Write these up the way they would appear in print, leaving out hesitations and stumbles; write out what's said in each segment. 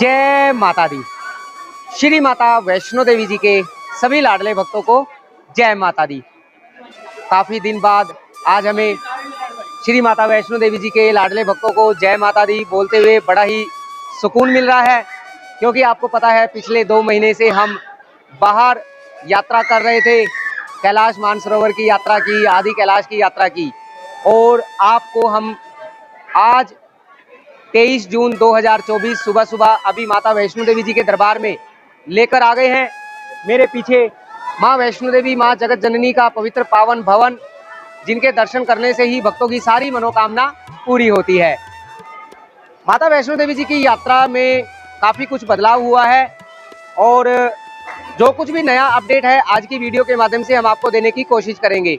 जय माता दी। श्री माता वैष्णो देवी जी के सभी लाडले भक्तों को जय माता दी। काफी दिन बाद आज हमें श्री माता वैष्णो देवी जी के लाडले भक्तों को जय माता दी बोलते हुए बड़ा ही सुकून मिल रहा है, क्योंकि आपको पता है पिछले 2 महीने से हम बाहर यात्रा कर रहे थे। कैलाश मानसरोवर की यात्रा की, आदि कैलाश की यात्रा की, और आपको हम आज 23 जून 2024 सुबह सुबह अभी माता वैष्णो देवी जी के दरबार में लेकर आ गए हैं। मेरे पीछे माँ वैष्णो देवी, माँ जगत जननी का पवित्र पावन भवन, जिनके दर्शन करने से ही भक्तों की सारी मनोकामना पूरी होती है। माता वैष्णो देवी जी की यात्रा में काफ़ी कुछ बदलाव हुआ है, और जो कुछ भी नया अपडेट है आज की वीडियो के माध्यम से हम आपको देने की कोशिश करेंगे।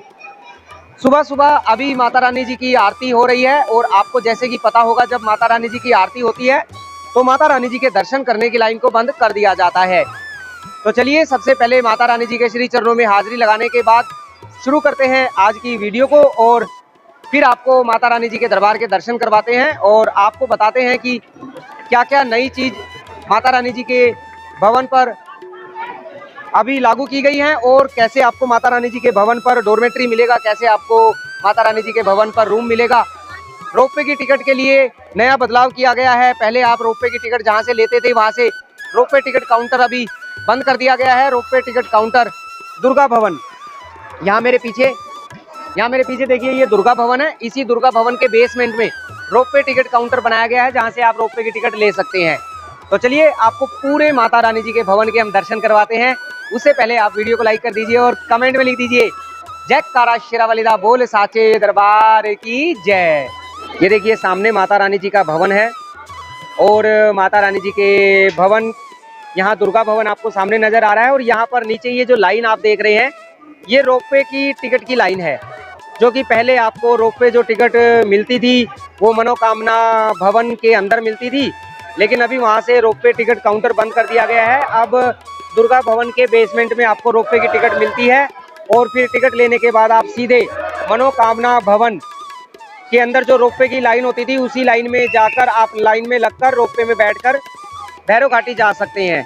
सुबह सुबह अभी माता रानी जी की आरती हो रही है, और आपको जैसे कि पता होगा जब माता रानी जी की आरती होती है तो माता रानी जी के दर्शन करने की लाइन को बंद कर दिया जाता है। तो चलिए सबसे पहले माता रानी जी के श्री चरणों में हाजिरी लगाने के बाद शुरू करते हैं आज की वीडियो को, और फिर आपको माता रानी जी के दरबार के दर्शन करवाते हैं और आपको बताते हैं कि क्या क्या नई चीज़ माता रानी जी के भवन पर अभी लागू की गई हैं, और कैसे आपको माता रानी जी के भवन पर डोरमेट्री मिलेगा, कैसे आपको माता रानी जी के भवन पर रूम मिलेगा। रोपवे की टिकट के लिए नया बदलाव किया गया है। पहले आप रोपवे की टिकट जहां से लेते थे वहां से रोपवे टिकट काउंटर अभी बंद कर दिया गया है। रोपवे टिकट काउंटर दुर्गा भवन, यहाँ मेरे पीछे देखिए, ये दुर्गा भवन है। इसी दुर्गा भवन के बेसमेंट में रोपवे टिकट काउंटर बनाया गया है, जहाँ से आप रोपवे की टिकट ले सकते हैं। तो चलिए आपको पूरे माता रानी जी के भवन के हम दर्शन करवाते हैं। उससे पहले आप वीडियो को लाइक कर दीजिए और कमेंट में लिख दीजिए जयकारा शेरावाली दा बोल साचे दरबार की जय। ये देखिए सामने माता रानी जी का भवन है, और माता रानी जी के भवन, यहाँ दुर्गा भवन आपको सामने नजर आ रहा है। और यहाँ पर नीचे ये जो लाइन आप देख रहे हैं, ये रोपवे की टिकट की लाइन है, जो कि पहले आपको रोपवे जो टिकट मिलती थी वो मनोकामना भवन के अंदर मिलती थी, लेकिन अभी वहाँ से रोपवे टिकट काउंटर बंद कर दिया गया है। अब दुर्गा भवन के बेसमेंट में आपको रोपवे की टिकट मिलती है, और फिर टिकट लेने के बाद आप सीधे मनोकामना भवन के अंदर जो रोपवे की लाइन होती थी उसी लाइन में जाकर आप लाइन में लगकर रोपवे में बैठकर भैरव घाटी जा सकते हैं।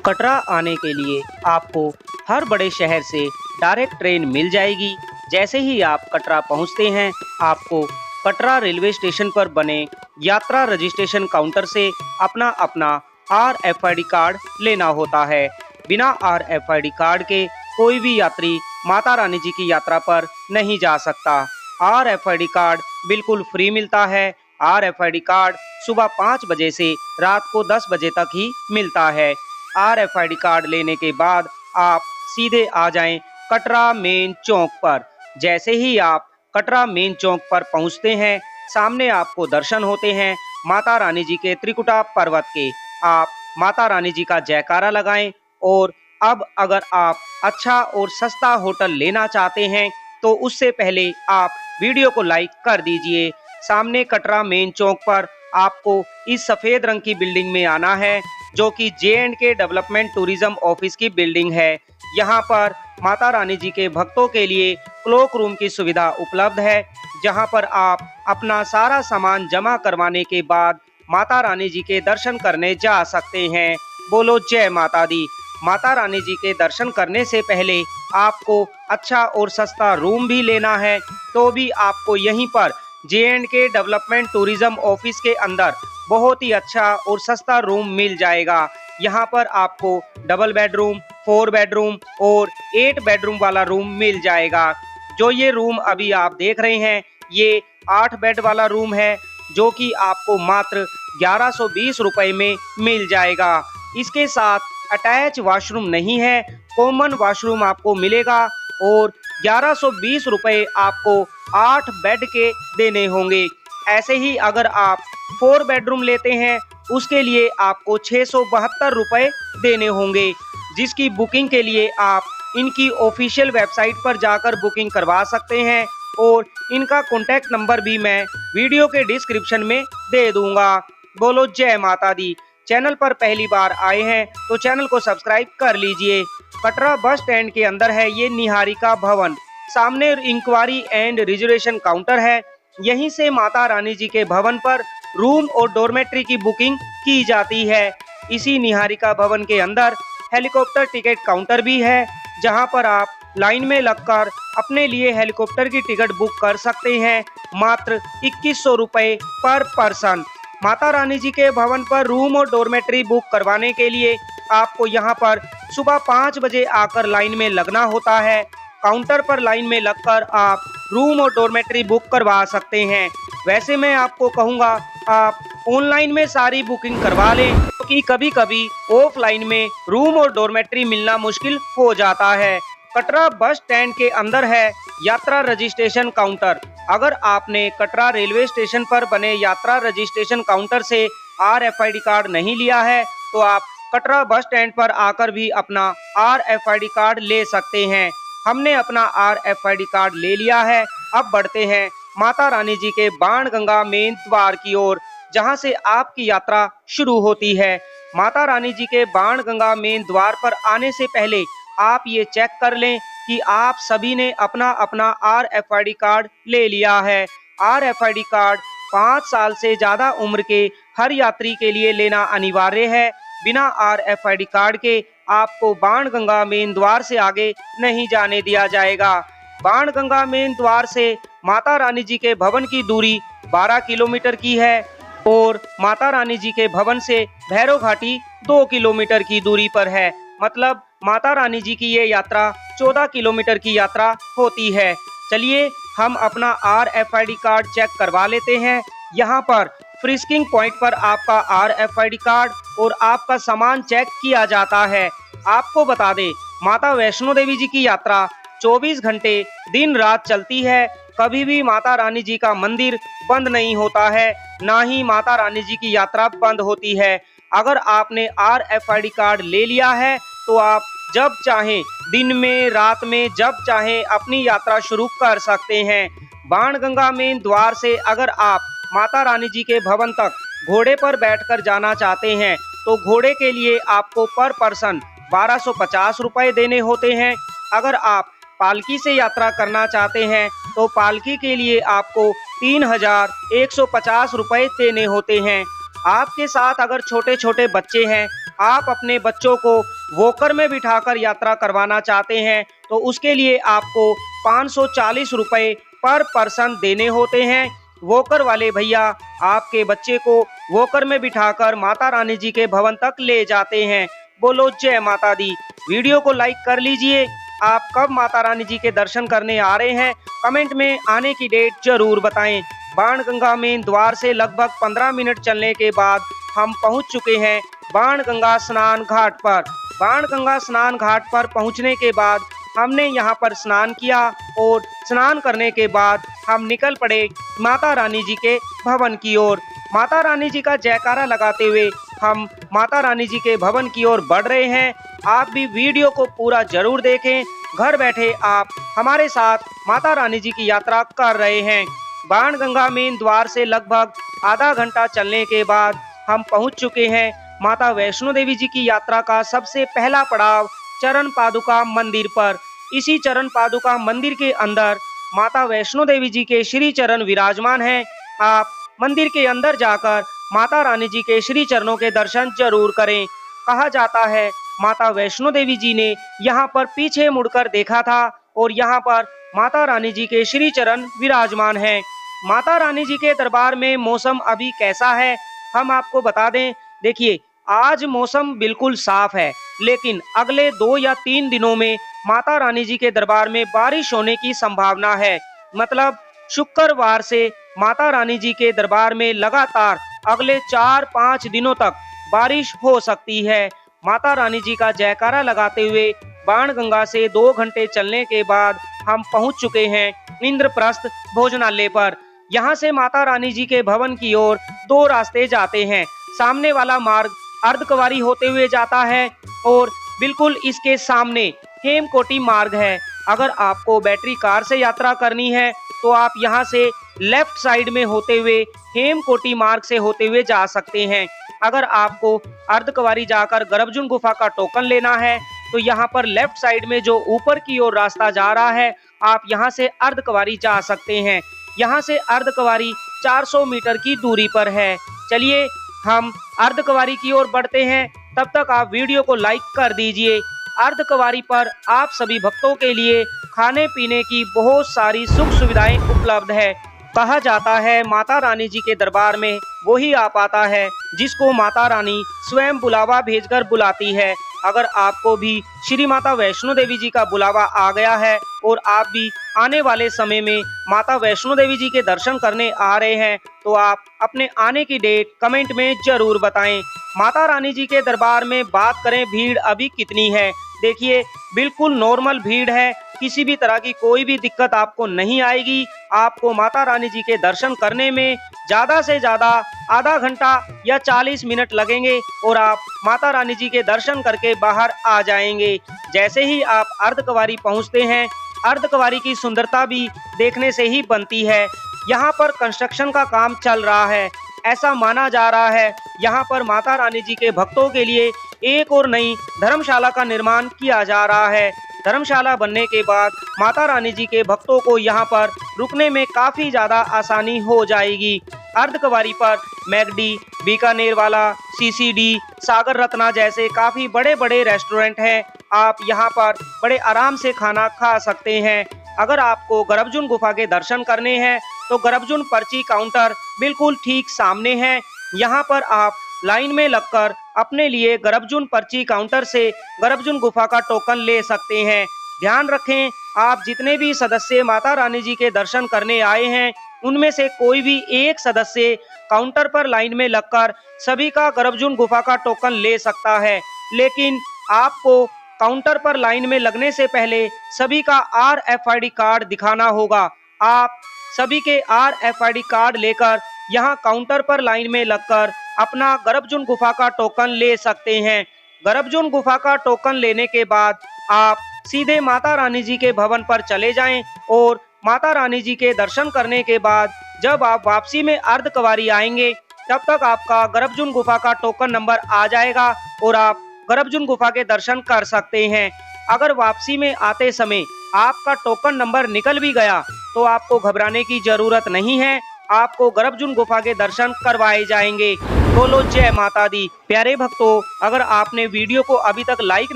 कटरा आने के लिए आपको हर बड़े शहर से डायरेक्ट ट्रेन मिल जाएगी। जैसे ही आप कटरा पहुंचते हैं, आपको कटरा रेलवे स्टेशन पर बने यात्रा रजिस्ट्रेशन काउंटर से अपना RFID कार्ड लेना होता है। बिना RFID कार्ड के कोई भी यात्री माता रानी जी की यात्रा पर नहीं जा सकता। RFID कार्ड बिल्कुल फ्री मिलता है। RFID कार्ड सुबह 5 बजे से रात को 10 बजे तक ही मिलता है। RFID कार्ड लेने के बाद आप सीधे आ जाएं कटरा मेन चौक पर। जैसे ही आप कटरा मेन चौक पर पहुंचते हैं, सामने आपको दर्शन होते हैं माता रानी जी के त्रिकुटा पर्वत के। आप माता रानी जी का जयकारा लगाएं, और अब अगर आप अच्छा और सस्ता होटल लेना चाहते हैं तो उससे पहले आप वीडियो को लाइक कर दीजिए। सामने कटरा मेन चौक पर आपको इस सफ़ेद रंग की बिल्डिंग में आना है, जो कि J&K डेवलपमेंट टूरिज्म ऑफिस की बिल्डिंग है। यहाँ पर माता रानी जी के भक्तों के लिए क्लोक रूम की सुविधा उपलब्ध है, जहाँ पर आप अपना सारा सामान जमा करवाने के बाद माता रानी जी के दर्शन करने जा सकते हैं। बोलो जय माता दी। माता रानी जी के दर्शन करने से पहले आपको अच्छा और सस्ता रूम भी लेना है, तो भी आपको यहीं पर J&K डेवलपमेंट टूरिज्म ऑफिस के अंदर बहुत ही अच्छा और सस्ता रूम मिल जाएगा। यहाँ पर आपको डबल बेडरूम, 4 बेडरूम और 8 बेडरूम वाला रूम मिल जाएगा। जो ये रूम अभी आप देख रहे हैं, ये 8 बेड वाला रूम है, जो कि आपको मात्र 1120 रुपए में मिल जाएगा। इसके साथ अटैच वॉशरूम नहीं है, कॉमन वॉशरूम आपको मिलेगा, और 1120 रुपए आपको 8 बेड के देने होंगे। ऐसे ही अगर आप 4 बेडरूम लेते हैं, उसके लिए आपको 672 रुपए देने होंगे, जिसकी बुकिंग के लिए आप इनकी ऑफिशियल वेबसाइट पर जाकर बुकिंग करवा सकते हैं, और इनका कॉन्टैक्ट नंबर भी मैं वीडियो के डिस्क्रिप्शन में दे दूंगा। बोलो जय माता दी। चैनल पर पहली बार आए हैं तो चैनल को सब्सक्राइब कर लीजिए। कटरा बस स्टैंड के अंदर है ये निहारिका भवन। सामने इंक्वायरी एंड रिजर्वेशन काउंटर है। यहीं से माता रानी जी के भवन पर रूम और डॉर्मेट्री की बुकिंग की जाती है। इसी निहारिका भवन के अंदर हेलीकॉप्टर टिकट काउंटर भी है, जहां पर आप लाइन में लगकर अपने लिए हेलीकॉप्टर की टिकट बुक कर सकते हैं, मात्र 2100 रुपए पर पर्सन। माता रानी जी के भवन पर रूम और डॉर्मेट्री बुक करवाने के लिए आपको यहां पर सुबह 5 बजे आकर लाइन में लगना होता है। काउंटर पर लाइन में लगकर आप रूम और डॉर्मेट्री बुक करवा सकते हैं। वैसे मैं आपको कहूँगा आप ऑनलाइन में सारी बुकिंग करवा लें, क्योंकि कभी कभी ऑफलाइन में रूम और डॉर्मेट्री मिलना मुश्किल हो जाता है। कटरा बस स्टैंड के अंदर है यात्रा रजिस्ट्रेशन काउंटर। अगर आपने कटरा रेलवे स्टेशन पर बने यात्रा रजिस्ट्रेशन काउंटर से RFID कार्ड नहीं लिया है, तो आप कटरा बस स्टैंड पर आकर भी अपना RFID कार्ड ले सकते हैं। हमने अपना RFID कार्ड ले लिया है। अब बढ़ते हैं माता रानी जी के बाणगंगा मेन द्वार की ओर, जहां से आपकी यात्रा शुरू होती है। माता रानी जी के बाणगंगा मेन द्वार पर आने से पहले आप ये चेक कर लें कि आप सभी ने अपना अपना RFID कार्ड ले लिया है। RFID कार्ड 5 साल से ज्यादा उम्र के हर यात्री के लिए लेना अनिवार्य है। बिना RFID कार्ड के आपको बाणगंगा मेन द्वार से आगे नहीं जाने दिया जाएगा। बाणगंगा मेन द्वार से माता रानी जी के भवन की दूरी 12 किलोमीटर की है और माता रानी जी के भवन से भैरव घाटी 2 किलोमीटर की दूरी पर है। मतलब माता रानी जी की ये यात्रा 14 किलोमीटर की यात्रा होती है। चलिए हम अपना RFID कार्ड चेक करवा लेते हैं। यहाँ पर फ्रिस्किंग पॉइंट पर आपका RFID कार्ड और आपका सामान चेक किया जाता है। आपको बता दें, माता वैष्णो देवी जी की यात्रा 24 घंटे दिन रात चलती है। कभी भी माता रानी जी का मंदिर बंद नहीं होता है, ना ही माता रानी जी की यात्रा बंद होती है। अगर आपने RFID कार्ड ले लिया है तो आप जब चाहें दिन में रात में जब चाहें अपनी यात्रा शुरू कर सकते हैं। बाणगंगा मेन द्वार से अगर आप माता रानी जी के भवन तक घोड़े पर बैठकर जाना चाहते हैं तो घोड़े के लिए आपको पर पर्सन 1250 रुपए देने होते हैं। अगर आप पालकी से यात्रा करना चाहते हैं तो पालकी के लिए आपको 3150 रुपए देने होते हैं। आपके साथ अगर छोटे छोटे बच्चे हैं, आप अपने बच्चों को वॉकर में बिठाकर यात्रा करवाना चाहते हैं तो उसके लिए आपको 540 रुपए पर पर्सन देने होते हैं। वॉकर वाले भैया आपके बच्चे को वॉकर में बिठाकर माता रानी जी के भवन तक ले जाते हैं। बोलो जय माता दी। वीडियो को लाइक कर लीजिए। आप कब माता रानी जी के दर्शन करने आ रहे हैं, कमेंट में आने की डेट जरूर बताएं। बाणगंगा मेन द्वार से लगभग 15 मिनट चलने के बाद हम पहुंच चुके हैं बाणगंगा स्नान घाट पर। बाणगंगा स्नान घाट पर पहुंचने के बाद हमने यहां पर स्नान किया और स्नान करने के बाद हम निकल पड़े माता रानी जी के भवन की ओर। माता रानी जी का जयकारा लगाते हुए हम माता रानी जी के भवन की ओर बढ़ रहे हैं। आप भी वीडियो को पूरा जरूर देखें। घर बैठे आप हमारे साथ माता रानी जी की यात्रा कर रहे हैं। बाणगंगा मेन द्वार से लगभग आधा घंटा चलने के बाद हम पहुंच चुके हैं माता वैष्णो देवी जी की यात्रा का सबसे पहला पड़ाव चरण पादुका मंदिर पर। इसी चरण पादुका मंदिर के अंदर माता वैष्णो देवी जी के श्री चरण विराजमान हैं। आप मंदिर के अंदर जाकर माता रानी जी के श्री चरणों के दर्शन जरूर करें। कहा जाता है माता वैष्णो देवी जी ने यहाँ पर पीछे मुड़कर देखा था और यहाँ पर माता रानी जी के श्री चरण विराजमान हैं। माता रानी जी के दरबार में मौसम अभी कैसा है हम आपको बता दें। देखिए, आज मौसम बिल्कुल साफ है, लेकिन अगले 2 या 3 दिनों में माता रानी जी के दरबार में बारिश होने की संभावना है। मतलब शुक्रवार से माता रानी जी के दरबार में लगातार अगले 4-5 दिनों तक बारिश हो सकती है। माता रानी जी का जयकारा लगाते हुए बाणगंगा से 2 घंटे चलने के बाद हम पहुंच चुके हैं इंद्रप्रस्थ भोजनालय पर। यहाँ से माता रानी जी के भवन की ओर 2 रास्ते जाते हैं। सामने वाला मार्ग अर्धकुंवारी होते हुए जाता है और बिल्कुल इसके सामने हेमकोटी मार्ग है। अगर आपको बैटरी कार से यात्रा करनी है तो आप यहाँ से लेफ्ट साइड में होते हुए हेमकोटी मार्ग से होते हुए जा सकते हैं। अगर आपको अर्धकुंवारी जाकर गर्भजून गुफा का टोकन लेना है तो यहाँ पर लेफ्ट साइड में जो ऊपर की ओर रास्ता जा रहा है, आप यहाँ से अर्धकुंवारी जा सकते हैं। यहाँ से अर्धकुंवारी 400 मीटर की दूरी पर है। चलिए हम अर्धकुंवारी की ओर बढ़ते हैं, तब तक आप वीडियो को लाइक कर दीजिए। अर्धकुंवारी पर आप सभी भक्तों के लिए खाने पीने की बहुत सारी सुख सुविधाएं उपलब्ध है। कहा जाता है माता रानी जी के दरबार में वही आ पाता है जिसको माता रानी स्वयं बुलावा भेजकर बुलाती है। अगर आपको भी श्री माता वैष्णो देवी जी का बुलावा आ गया है और आप भी आने वाले समय में माता वैष्णो देवी जी के दर्शन करने आ रहे हैं, तो आप अपने आने की डेट कमेंट में जरूर बताएं। माता रानी जी के दरबार में बात करें भीड़ अभी कितनी है, देखिए बिल्कुल नॉर्मल भीड़ है। किसी भी तरह की कोई भी दिक्कत आपको नहीं आएगी। आपको माता रानी जी के दर्शन करने में ज्यादा से ज्यादा आधा घंटा या 40 मिनट लगेंगे और आप माता रानी जी के दर्शन करके बाहर आ जाएंगे। जैसे ही आप अर्धकुंवारी पहुंचते हैं, अर्धकुंवारी की सुंदरता भी देखने से ही बनती है। यहाँ पर कंस्ट्रक्शन का काम चल रहा है। ऐसा माना जा रहा है यहाँ पर माता रानी जी के भक्तों के लिए एक और नई धर्मशाला का निर्माण किया जा रहा है। धर्मशाला बनने के बाद माता रानी जी के भक्तों को यहाँ पर रुकने में काफी ज्यादा आसानी हो जाएगी। अर्धकुंवारी पर मैगडी, बीकानेर वाला, सीसीडी, सागर रत्ना जैसे काफी बड़े बड़े रेस्टोरेंट हैं। आप यहाँ पर बड़े आराम से खाना खा सकते हैं। अगर आपको गर्भजून गुफा के दर्शन करने हैं तो गर्भजून पर्ची काउंटर बिल्कुल ठीक सामने है। यहाँ पर आप लाइन में लगकर अपने लिए गर्भजून पर्ची काउंटर से गर्भजून गुफा का टोकन ले सकते हैं। ध्यान रखें, आप जितने भी सदस्य माता रानी जी के दर्शन करने आए हैं, उनमें से कोई भी एक सदस्य काउंटर पर लाइन में लगकर सभी का गर्भजून गुफा का टोकन ले सकता है। लेकिन आपको काउंटर पर लाइन में लगने से पहले सभी का RFID कार्ड दिखाना होगा। आप सभी के RFID कार्ड लेकर यहाँ काउंटर पर लाइन में लगकर अपना गर्भजून गुफा का टोकन ले सकते हैं। गर्भजून गुफा का टोकन लेने के बाद आप सीधे माता रानी जी के भवन पर चले जाएं और माता रानी जी के दर्शन करने के बाद जब आप वापसी में अर्धकुंवारी आएंगे, तब तक आपका गर्भजून गुफा का टोकन नंबर आ जाएगा और आप गर्भजून गुफा के दर्शन कर सकते हैं। अगर वापसी में आते समय आपका टोकन नंबर निकल भी गया तो आपको घबराने की जरूरत नहीं है, आपको गर्भजून गुफा के दर्शन करवाए जाएंगे। बोलो जय माता दी। प्यारे भक्तों, अगर आपने वीडियो को अभी तक लाइक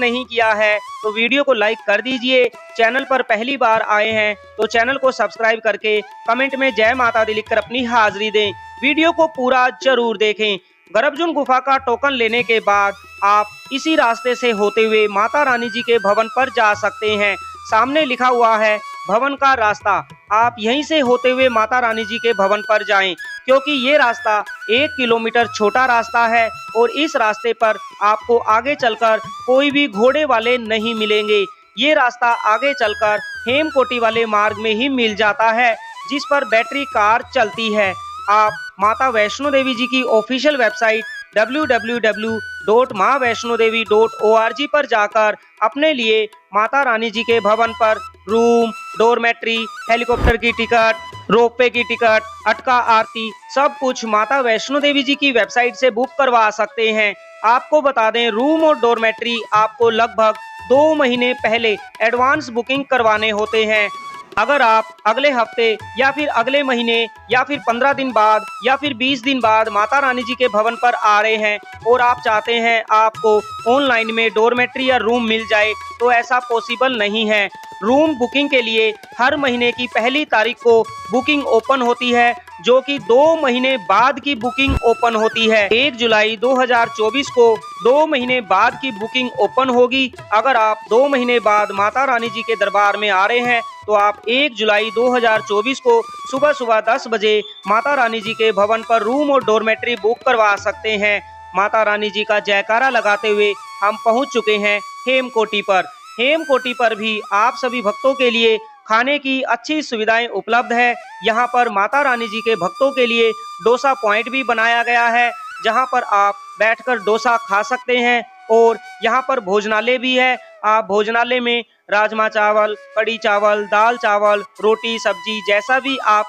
नहीं किया है तो वीडियो को लाइक कर दीजिए। चैनल पर पहली बार आए हैं तो चैनल को सब्सक्राइब करके कमेंट में जय माता दी लिखकर अपनी हाजिरी दें। वीडियो को पूरा जरूर देखें। गर्भजून गुफा का टोकन लेने के बाद आप इसी रास्ते से होते हुए माता रानी जी के भवन पर जा सकते हैं। सामने लिखा हुआ है भवन का रास्ता। आप यहीं से होते हुए माता रानी जी के भवन पर जाएं, क्योंकि ये रास्ता 1 किलोमीटर छोटा रास्ता है और इस रास्ते पर आपको आगे चलकर कोई भी घोड़े वाले नहीं मिलेंगे। ये रास्ता आगे चलकर हेमकोटी वाले मार्ग में ही मिल जाता है, जिस पर बैटरी कार चलती है। आप माता वैष्णो देवी जी की ऑफिशियल वेबसाइट www.maavaishnodevi.org पर जाकर अपने लिए माता रानी जी के भवन पर रूम, डोरमेट्री, हेलीकॉप्टर की टिकट, रोपवे की टिकट, अटका आरती सब कुछ माता वैष्णो देवी जी की वेबसाइट से बुक करवा सकते हैं। आपको बता दें, रूम और डोरमेट्री आपको लगभग 2 महीने पहले एडवांस बुकिंग करवाने होते हैं। अगर आप अगले हफ्ते या फिर अगले महीने या फिर 15 दिन बाद या फिर 20 दिन बाद माता रानी जी के भवन पर आ रहे हैं और आप चाहते हैं आपको ऑनलाइन में डोरमेट्री या रूम मिल जाए, तो ऐसा पॉसिबल नहीं है। रूम बुकिंग के लिए हर महीने की पहली तारीख को बुकिंग ओपन होती है, जो कि 2 महीने बाद की बुकिंग ओपन होती है। 1 जुलाई 2024 को 2 महीने बाद की बुकिंग ओपन होगी। अगर आप 2 महीने बाद माता रानी जी के दरबार में आ रहे हैं तो आप 1 जुलाई 2024 को सुबह सुबह 10 बजे माता रानी जी के भवन पर रूम और डोरमेट्री बुक करवा सकते हैं। माता रानी जी का जयकारा लगाते हुए हम पहुंच चुके हैं हेमकोटी पर। हेमकोटी पर भी आप सभी भक्तों के लिए खाने की अच्छी सुविधाएं उपलब्ध है। यहाँ पर माता रानी जी के भक्तों के लिए डोसा पॉइंट भी बनाया गया है, जहाँ पर आप बैठकर डोसा खा सकते हैं और यहाँ पर भोजनालय भी है। आप भोजनालय में राजमा चावल, कड़ी चावल, दाल चावल, रोटी सब्जी जैसा भी आप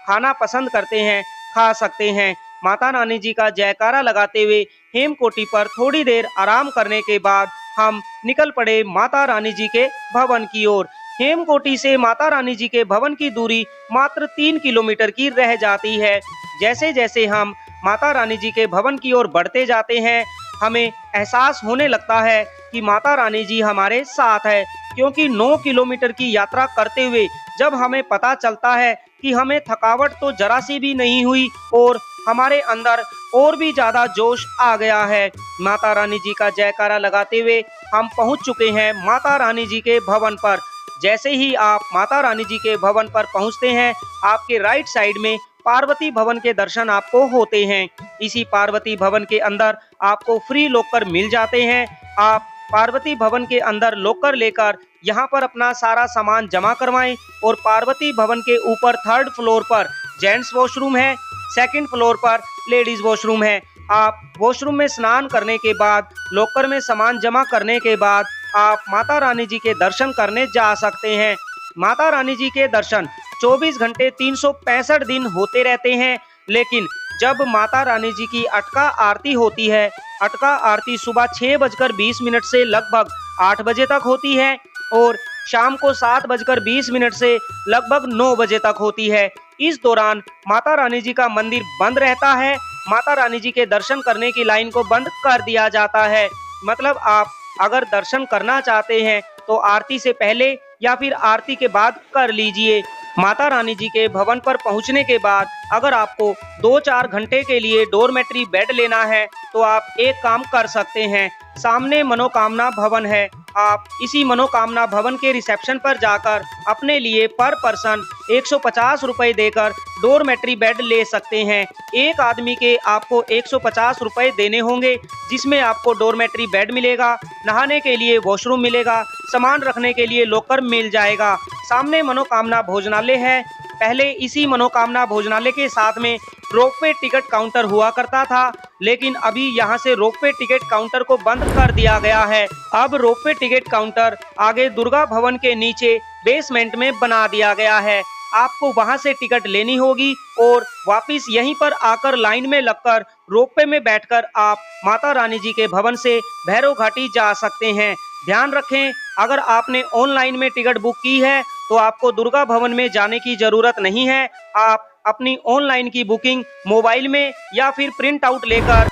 खाना पसंद करते हैं खा सकते हैं। माता रानी जी का जयकारा लगाते हुए हेमकोटी पर थोड़ी देर आराम करने के बाद हम निकल पड़े माता रानी जी के भवन की ओर। हेमकोटी से माता रानी जी के भवन की दूरी मात्र 3 किलोमीटर की रह जाती है। जैसे जैसे हम माता रानी जी के भवन की ओर बढ़ते जाते हैं, हमें एहसास होने लगता है कि माता रानी जी हमारे साथ है, क्योंकि 9 किलोमीटर की यात्रा करते हुए जब हमें पता चलता है कि हमें थकावट तो जरा सी भी नहीं हुई और हमारे अंदर और भी ज्यादा जोश आ गया है। माता रानी जी का जयकारा लगाते हुए हम पहुंच चुके हैं माता रानी जी के भवन पर। जैसे ही आप माता रानी जी के भवन पर पहुंचते हैं, आपके राइट साइड में पार्वती भवन के दर्शन आपको होते हैं। इसी पार्वती भवन के अंदर आपको फ्री लॉकर मिल जाते हैं। आप पार्वती भवन के अंदर लॉकर लेकर यहाँ पर अपना सारा सामान जमा करवाएं और पार्वती भवन के ऊपर 3rd फ्लोर पर जेंट्स वॉशरूम है, 2nd फ्लोर पर लेडीज वॉशरूम है। आप वॉशरूम में स्नान करने के बाद, लॉकर में सामान जमा करने के बाद आप माता रानी जी के दर्शन करने जा सकते हैं। माता रानी जी के दर्शन 24 घंटे 365 दिन होते रहते हैं, लेकिन जब माता रानी जी की अटका आरती होती है, अटका आरती सुबह 6:20 से लगभग 8 बजे तक होती है और शाम को 7:20 से लगभग 9 बजे तक होती है। इस दौरान माता रानी जी का मंदिर बंद रहता है। माता रानी जी के दर्शन करने की लाइन को बंद कर दिया जाता है। मतलब आप अगर दर्शन करना चाहते हैं तो आरती से पहले या फिर आरती के बाद कर लीजिए। माता रानी जी के भवन पर पहुंचने के बाद अगर आपको 2-4 घंटे के लिए डोरमेट्री बेड लेना है तो आप एक काम कर सकते हैं। सामने मनोकामना भवन है, आप इसी मनोकामना भवन के रिसेप्शन पर जाकर अपने लिए पर पर्सन 150 रुपए देकर डोरमेट्री बेड ले सकते हैं। एक आदमी के आपको 150 रुपए देने होंगे, जिसमें आपको डोरमेट्री बेड मिलेगा, नहाने के लिए वॉशरूम मिलेगा, सामान रखने के लिए लॉकर मिल जाएगा। सामने मनोकामना भोजनालय है। पहले इसी मनोकामना भोजनालय के साथ में रोपवे टिकट काउंटर हुआ करता था, लेकिन अभी यहाँ से रोपवे टिकट काउंटर को बंद कर दिया गया है। अब रोपवे टिकट काउंटर आगे दुर्गा भवन के नीचे बेसमेंट में बना दिया गया है। आपको वहां से टिकट लेनी होगी और वापस यहीं पर आकर लाइन में लगकर रोपवे में बैठकर आप माता रानी जी के भवन से भैरव घाटी जा सकते हैं। ध्यान रखें, अगर आपने ऑनलाइन में टिकट बुक की है तो आपको दुर्गा भवन में जाने की जरूरत नहीं है। आप अपनी ऑनलाइन की बुकिंग मोबाइल में या फिर प्रिंट आउट लेकर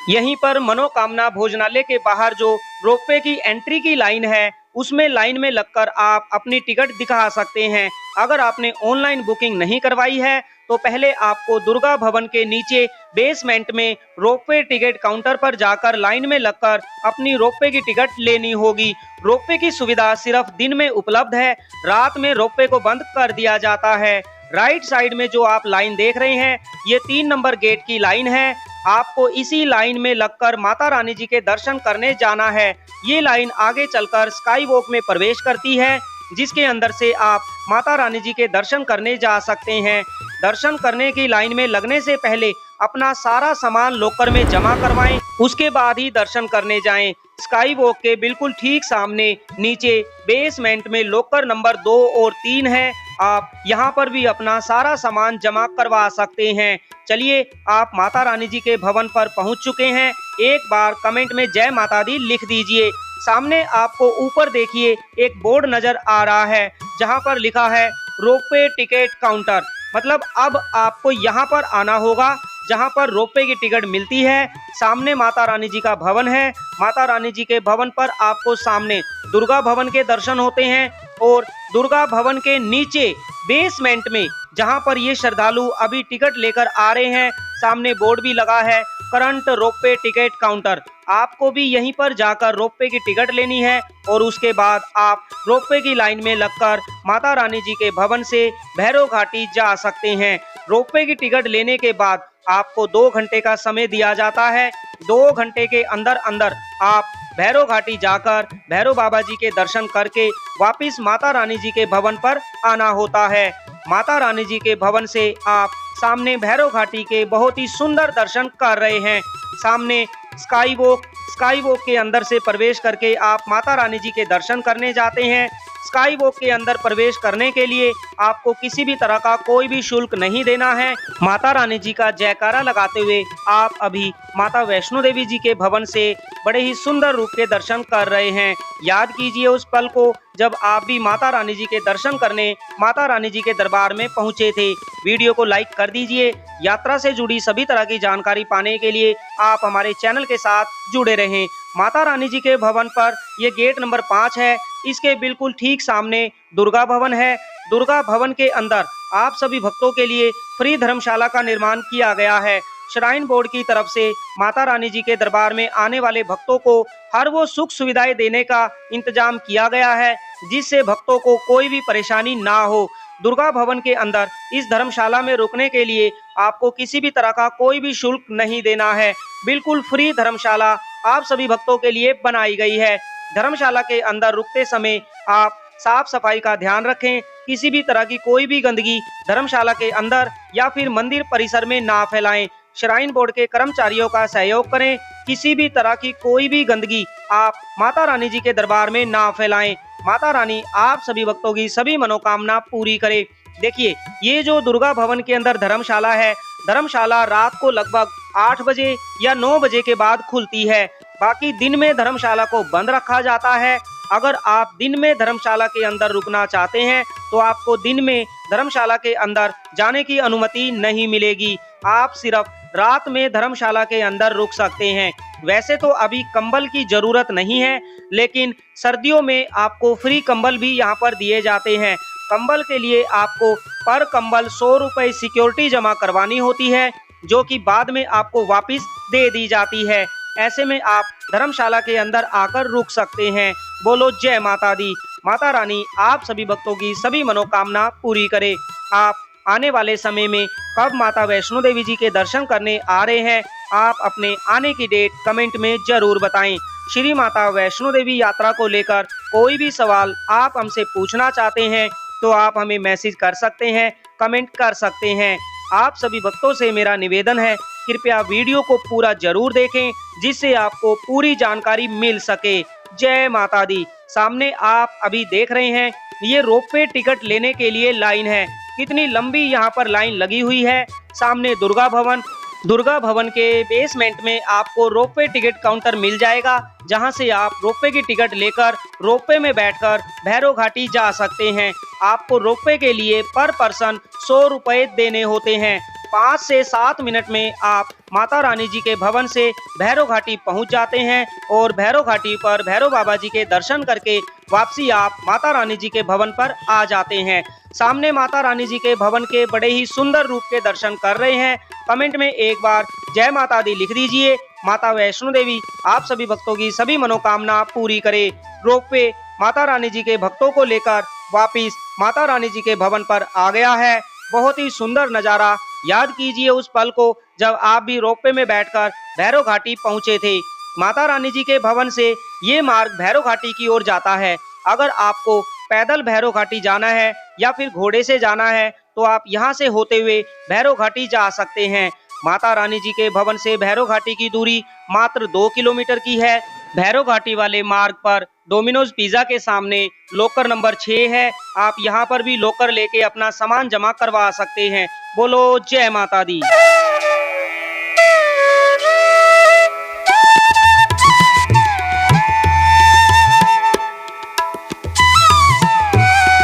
यहीं पर मनोकामना भोजनालय के बाहर जो रोपवे की एंट्री की लाइन है, उसमें लाइन में लगकर आप अपनी टिकट दिखा सकते हैं। अगर आपने ऑनलाइन बुकिंग नहीं करवाई है तो पहले आपको दुर्गा भवन के नीचे बेसमेंट में रोपवे टिकट काउंटर पर जाकर लाइन में लगकर अपनी रोपवे की टिकट लेनी होगी। रोपवे की सुविधा सिर्फ दिन में उपलब्ध है, रात में रोपवे को बंद कर दिया जाता है। राइट साइड में जो आप लाइन देख रहे हैं, ये 3 नंबर गेट की लाइन है। आपको इसी लाइन में लगकर माता रानी जी के दर्शन करने जाना है। ये लाइन आगे चलकर स्काई वॉक में प्रवेश करती है, जिसके अंदर से आप माता रानी जी के दर्शन करने जा सकते हैं। दर्शन करने की लाइन में लगने से पहले अपना सारा सामान लॉकर में जमा करवाएं, उसके बाद ही दर्शन करने जाएं। स्काई वॉक के बिल्कुल ठीक सामने नीचे बेसमेंट में लॉकर नंबर 2 और 3 है। आप यहाँ पर भी अपना सारा सामान जमा करवा सकते हैं। चलिए, आप माता रानी जी के भवन पर पहुँच चुके हैं। एक बार कमेंट में जय माता दी लिख दीजिए। सामने आपको ऊपर देखिए एक बोर्ड नजर आ रहा है, जहाँ पर लिखा है रोपवे टिकट काउंटर। मतलब अब आपको यहाँ पर आना होगा जहाँ पर रोपवे की टिकट मिलती है। सामने माता रानी जी का भवन है। माता रानी जी के भवन पर आपको सामने दुर्गा भवन के दर्शन होते हैं और दुर्गा भवन के नीचे बेसमेंट में जहाँ पर ये श्रद्धालु अभी टिकट लेकर आ रहे हैं, सामने बोर्ड भी लगा है करंट रोपवे टिकट काउंटर। आपको भी यहीं पर जाकर रोपवे की टिकट लेनी है और उसके बाद आप रोपवे की लाइन में लगकर माता रानी जी के भवन से भैरव घाटी जा सकते हैं। रोपवे की टिकट लेने के बाद आपको 2 घंटे का समय दिया जाता है। 2 घंटे के अंदर अंदर आप भैरव घाटी जाकर भैरव बाबा जी के दर्शन करके वापिस माता रानी जी के भवन पर आना होता है। माता रानी जी के भवन से आप सामने भैरव घाटी के बहुत ही सुंदर दर्शन कर रहे हैं। सामने स्काई वॉक के अंदर से प्रवेश करके आप माता रानी जी के दर्शन करने जाते हैं। स्काई वॉक के अंदर प्रवेश करने के लिए आपको किसी भी तरह का कोई भी शुल्क नहीं देना है। माता रानी जी का जयकारा लगाते हुए आप अभी माता वैष्णो देवी जी के भवन से बड़े ही सुंदर रूप के दर्शन कर रहे हैं। याद कीजिए उस पल को जब आप भी माता रानी जी के दर्शन करने माता रानी जी के दरबार में पहुंचे थे। वीडियो को लाइक कर दीजिए। यात्रा से जुड़ी सभी तरह की जानकारी पाने के लिए आप हमारे चैनल के साथ जुड़े रहें। माता रानी जी के भवन पर ये गेट नंबर 5 है। इसके बिल्कुल ठीक सामने दुर्गा भवन है। दुर्गा भवन के अंदर आप सभी भक्तों के लिए फ्री धर्मशाला का निर्माण किया गया है। श्राइन बोर्ड की तरफ से माता रानी जी के दरबार में आने वाले भक्तों को हर वो सुख सुविधाएं देने का इंतजाम किया गया है जिससे भक्तों को कोई भी परेशानी ना हो। दुर्गा भवन के अंदर इस धर्मशाला में रुकने के लिए आपको किसी भी तरह का कोई भी शुल्क नहीं देना है। बिल्कुल फ्री धर्मशाला आप सभी भक्तों के लिए बनाई गई है। धर्मशाला के अंदर रुकते समय आप साफ सफाई का ध्यान रखें। किसी भी तरह की कोई भी गंदगी धर्मशाला के अंदर या फिर मंदिर परिसर में ना फैलाएं। श्राइन बोर्ड के कर्मचारियों का सहयोग करें। किसी भी तरह की कोई भी गंदगी आप माता रानी जी के दरबार में ना फैलाएं। माता रानी आप सभी भक्तों की सभी मनोकामना पूरी करे। देखिए ये जो दुर्गा भवन के अंदर धर्मशाला है, धर्मशाला रात को लगभग 8 बजे या 9 बजे के बाद खुलती है। बाकी दिन में धर्मशाला को बंद रखा जाता है। अगर आप दिन में धर्मशाला के अंदर रुकना चाहते हैं तो आपको दिन में धर्मशाला के अंदर जाने की अनुमति नहीं मिलेगी। आप सिर्फ रात में धर्मशाला के अंदर रुक सकते हैं। वैसे तो अभी कंबल की जरूरत नहीं है, लेकिन सर्दियों में आपको फ्री कंबल भी यहाँ पर दिए जाते हैं। कंबल के लिए आपको पर कंबल 100 रुपए सिक्योरिटी जमा करवानी होती है, जो कि बाद में आपको वापस दे दी जाती है। ऐसे में आप धर्मशाला के अंदर आकर रुक सकते हैं। बोलो जय माता दी। माता रानी आप सभी भक्तों की सभी मनोकामना पूरी करे। आप आने वाले समय में कब माता वैष्णो देवी जी के दर्शन करने आ रहे हैं, आप अपने आने की डेट कमेंट में जरूर बताएं। श्री माता वैष्णो देवी यात्रा को लेकर कोई भी सवाल आप हमसे पूछना चाहते हैं तो आप हमें मैसेज कर सकते हैं, कमेंट कर सकते हैं। आप सभी भक्तों से मेरा निवेदन है, कृपया वीडियो को पूरा जरूर देखें जिससे आपको पूरी जानकारी मिल सके। जय माता दी। सामने आप अभी देख रहे हैं ये रोपवे टिकट लेने के लिए लाइन है। कितनी लंबी यहाँ पर लाइन लगी हुई है। सामने दुर्गा भवन के बेसमेंट में आपको रोपवे टिकट काउंटर मिल जाएगा, जहां से आप रोपवे की टिकट लेकर रोपवे में बैठकर भैरव घाटी जा सकते हैं। आपको रोपवे के लिए पर पर्सन 100 रुपए देने होते हैं। 5 से 7 मिनट में आप माता रानी जी के भवन से भैरव घाटी पहुंच जाते हैं और भैरव घाटी पर भैरव बाबा जी के दर्शन करके वापसी आप माता रानी जी के भवन पर आ जाते हैं। सामने माता रानी जी के भवन के बड़े ही सुंदर रूप के दर्शन कर रहे हैं। कमेंट में एक बार जय माता दी लिख दीजिए। माता वैष्णो देवी आप सभी भक्तों की सभी मनोकामना पूरी करे। रोपवे माता रानी जी के भक्तों को लेकर वापिस माता रानी जी के भवन पर आ गया है। बहुत ही सुंदर नजारा। याद कीजिए उस पल को जब आप भी रोपवे में बैठकर भैरव घाटी पहुंचे थे। माता रानी जी के भवन से ये मार्ग भैरव घाटी की ओर जाता है। अगर आपको पैदल भैरव घाटी जाना है या फिर घोड़े से जाना है तो आप यहाँ से होते हुए भैरव घाटी जा सकते हैं। माता रानी जी के भवन से भैरव घाटी की दूरी मात्र 2 किलोमीटर की है। भैरव घाटी वाले मार्ग पर डोमिनोज पिज्जा के सामने लॉकर नंबर 6 है। आप यहाँ पर भी लॉकर लेके अपना सामान जमा करवा सकते हैं। बोलो जय माता दी।